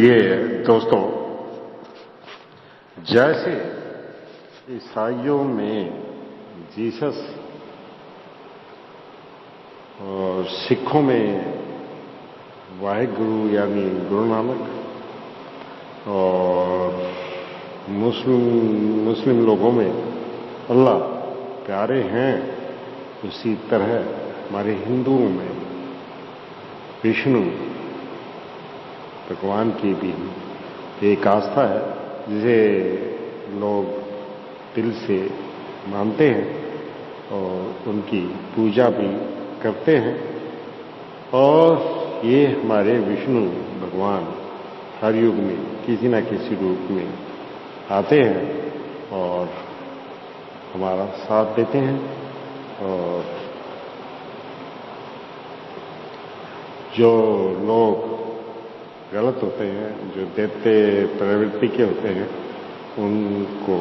प्रिय दोस्तों, जैसे ईसाइयों में जीसस और सिखों में वाहिगुरु यानी गुरु नानक और मुस्लिम लोगों में अल्लाह प्यारे हैं, उसी तरह हमारे हिंदुओं में विष्णु भगवान की भी एक आस्था है, जिसे लोग दिल से मानते हैं और उनकी पूजा भी करते हैं। और ये हमारे विष्णु भगवान हर युग में किसी न किसी रूप में आते हैं और हमारा साथ देते हैं। और जो लोग गलत होते हैं, जो दैत्य प्रवृत्ति के होते हैं, उनको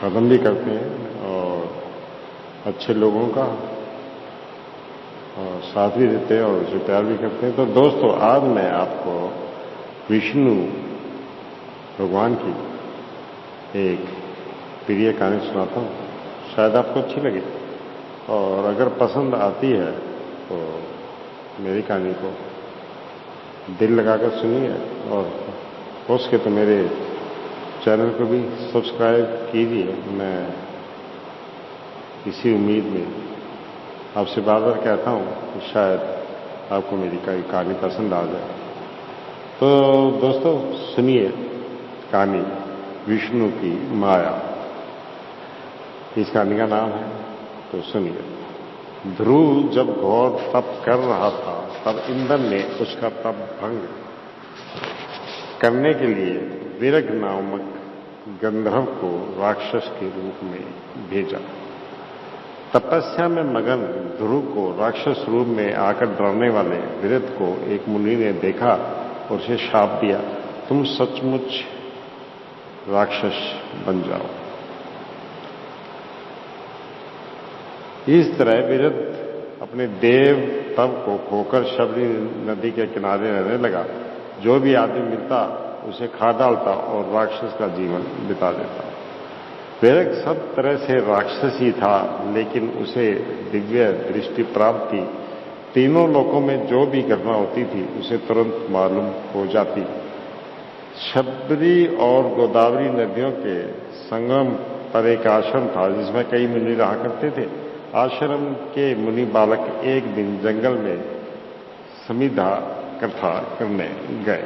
खत्म भी करते हैं और अच्छे लोगों का साथ भी देते हैं और उसे प्यार भी करते हैं। तो दोस्तों, आज मैं आपको विष्णु भगवान की एक प्रिय कहानी सुनाता हूँ। शायद आपको अच्छी लगे, और अगर पसंद आती है तो मेरी कहानी को दिल लगाकर सुनिए, और हो सके तो मेरे चैनल को भी सब्सक्राइब कीजिए। मैं इसी उम्मीद में आपसे बार बार कहता हूँ कि शायद आपको मेरी कहानी पसंद आ जाए। तो दोस्तों, सुनिए कहानी विष्णु की माया। इस कहानी का नाम है, तो सुनिए। ध्रुव जब घोर तप कर रहा था, तब इंद्र ने उसका तप भंग करने के लिए विरग नामक गंधर्व को राक्षस के रूप में भेजा। तपस्या में मगन ध्रुव को राक्षस रूप में आकर डराने वाले विरग को एक मुनि ने देखा और उसे शाप दिया, तुम सचमुच राक्षस बन जाओ। इस तरह विरग अपने देव तप को खोकर शबरी नदी के किनारे रहने लगा। जो भी आदमी मिलता उसे खा डालता और राक्षस का जीवन बिता देता। विरग सब तरह से राक्षस ही था, लेकिन उसे दिव्य दृष्टि प्राप्त थी। तीनों लोकों में जो भी घटना होती थी उसे तुरंत मालूम हो जाती। शबरी और गोदावरी नदियों के संगम पर एक आश्रम था, जिसमें कई मुनि रहा करते थे। आश्रम के मुनि बालक एक दिन जंगल में समिधा कथा करने गए।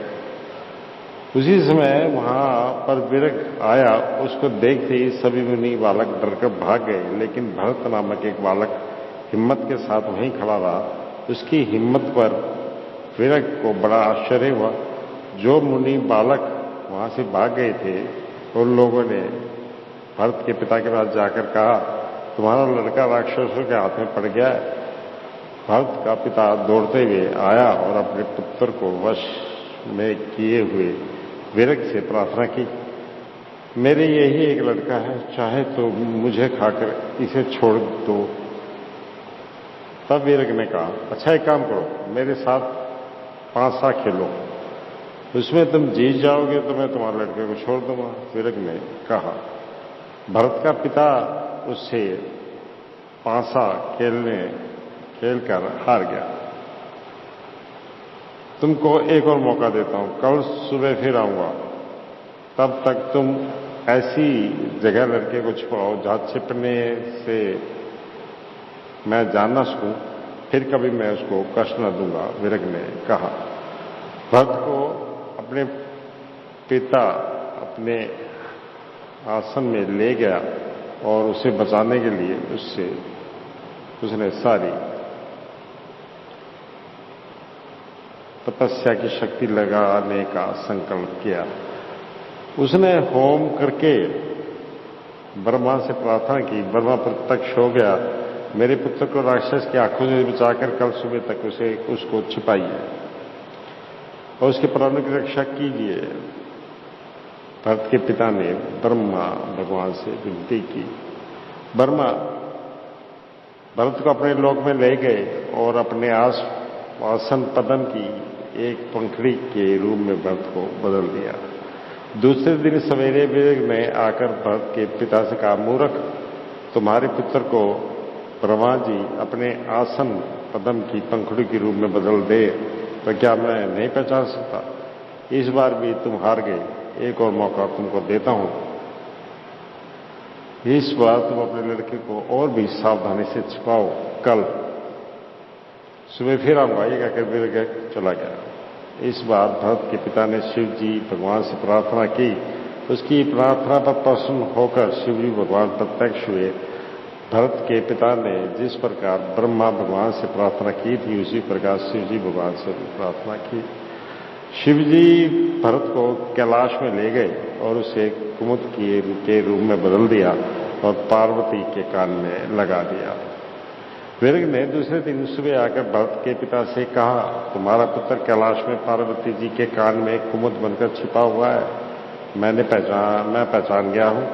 उसी समय वहां पर विरग आया। उसको देखते ही सभी मुनि बालक डरकर भाग गए, लेकिन भरत नामक एक बालक हिम्मत के साथ वहीं खड़ा रहा। उसकी हिम्मत पर विरग को बड़ा आश्चर्य हुआ। जो मुनि बालक वहां से भाग गए थे, उन लोगों ने भरत के पिता के पास जाकर कहा, तुम्हारा लड़का राक्षसों के हाथ में पड़ गया है। भरत का पिता दौड़ते हुए आया और अपने पुत्र को वश में किए हुए विरग से प्रार्थना की, मेरे यही एक लड़का है, चाहे तो मुझे खाकर इसे छोड़ दो। तब विरग ने कहा, अच्छा एक काम करो, मेरे साथ पांसा खेलो, उसमें तुम जीत जाओगे तो मैं तुम्हारे लड़के को छोड़ दूंगा। विरग ने कहा। भरत का पिता उससे पांसा खेलकर हार गया। तुमको एक और मौका देता हूं, कल सुबह फिर आऊंगा। तब तक तुम ऐसी जगह लड़के को छुपाओ जहां छिपने से मैं जान न सकूं, फिर कभी मैं उसको कष्ट न दूंगा। विरग ने कहा। भरत को अपने पिता अपने आसन में ले गया और उसे बचाने के लिए उसने सारी तपस्या की शक्ति लगाने का संकल्प किया। उसने होम करके ब्रह्मा से प्रार्थना की। ब्रह्मा प्रत्यक्ष हो गया, मेरे पुत्र को राक्षस की आंखों से बचाकर कल सुबह तक उसको छिपाइए और उसके प्राणों की रक्षा कीजिए। भरत के पिता ने ब्रह्मा भगवान से विनती की। ब्रह्मा भरत को अपने लोक में ले गए और अपने आसन पदम की एक पंखड़ी के रूप में भरत को बदल दिया। दूसरे दिन सवेरे विरग ने आकर भरत के पिता से कहा, मूर्ख, तुम्हारे पुत्र को ब्रह्मा जी अपने आसन पद्म की पंखड़ी के रूप में बदल दे तो क्या मैं नहीं पहचान सकता? इस बार भी तुम हार गए, एक और मौका तुमको देता हूं। इस बार तुम अपने लड़के को और भी सावधानी से छिपाओ, कल सुबह फिर आऊंगा, ये कहकर विरग चला गया। इस बार भरत के पिता ने शिव जी भगवान से प्रार्थना की। उसकी प्रार्थना पर प्रसन्न होकर शिव जी भगवान प्रत्यक्ष हुए। भरत के पिता ने जिस प्रकार ब्रह्मा भगवान से प्रार्थना की थी, उसी प्रकार शिव जी भगवान से प्रार्थना की। शिव जी भरत को कैलाश में ले गए और उसे कुमुद के रूप में बदल दिया और पार्वती के कान में लगा दिया। विरग ने दूसरे दिन सुबह आकर भरत के पिता से कहा, तुम्हारा पुत्र कैलाश में पार्वती जी के कान में कुमुद बनकर छिपा हुआ है। मैं पहचान गया हूं।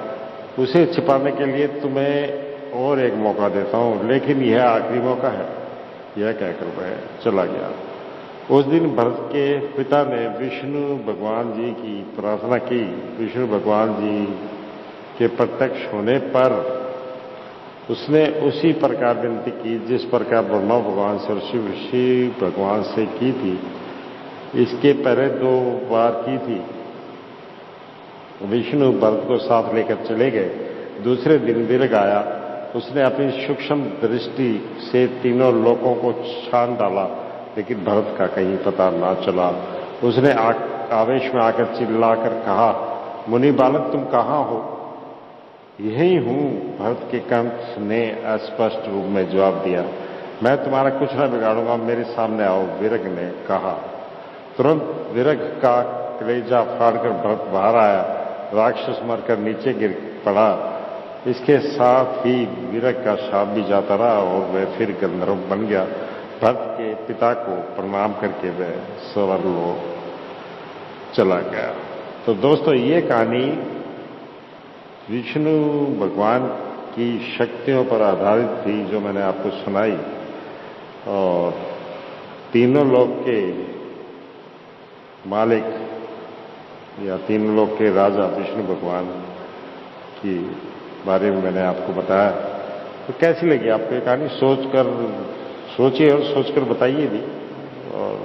उसे छिपाने के लिए तुम्हें और एक मौका देता हूं, लेकिन यह आखिरी मौका है। यह कहकर वह चला गया। उस दिन भरत के पिता ने विष्णु भगवान जी की प्रार्थना की। विष्णु भगवान जी के प्रत्यक्ष होने पर उसने उसी प्रकार विनती की जिस प्रकार ब्रह्मा भगवान से और शिव भगवान से की थी। इसके पहले 2 बार की थी। विष्णु भरत को साथ लेकर चले गए। दूसरे दिन विरग आया। उसने अपनी सूक्ष्म दृष्टि से तीनों लोकों को छान डाला, लेकिन भरत का कहीं पता ना चला। उसने आवेश में आकर चिल्लाकर कहा, मुनि बालक, तुम कहां हो? यही हूं, भरत के कंठ ने अस्पष्ट रूप में जवाब दिया। मैं तुम्हारा कुछ न बिगाड़ूंगा, मेरे सामने आओ, विरग ने कहा। तुरंत विरग का कलेजा फाड़कर भरत बाहर आया। राक्षस मरकर नीचे गिर पड़ा। इसके साथ ही विरग का शाप भी जाता रहा और वह फिर गंधर्व बन गया। भरत के पिता को प्रणाम करके वह स्वर्गलोक चला गया। तो दोस्तों, ये कहानी विष्णु भगवान की शक्तियों पर आधारित थी जो मैंने आपको सुनाई, और तीनों लोक के मालिक या तीनों लोक के राजा विष्णु भगवान की बारे में मैंने आपको बताया। तो कैसी लगी आपको ये कहानी? सोचिए और सोचकर बताइए भी। और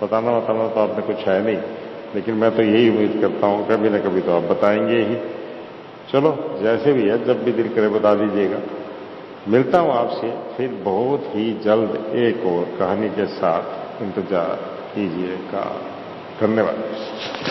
बताना तो आपने कुछ है नहीं, लेकिन मैं तो यही उम्मीद करता हूं कभी न कभी तो आप बताएंगे ही। चलो, जैसे भी है, जब भी दिल करे बता दीजिएगा। मिलता हूं आपसे फिर बहुत ही जल्द एक और कहानी के साथ। इंतजार कीजिएगा। धन्यवाद।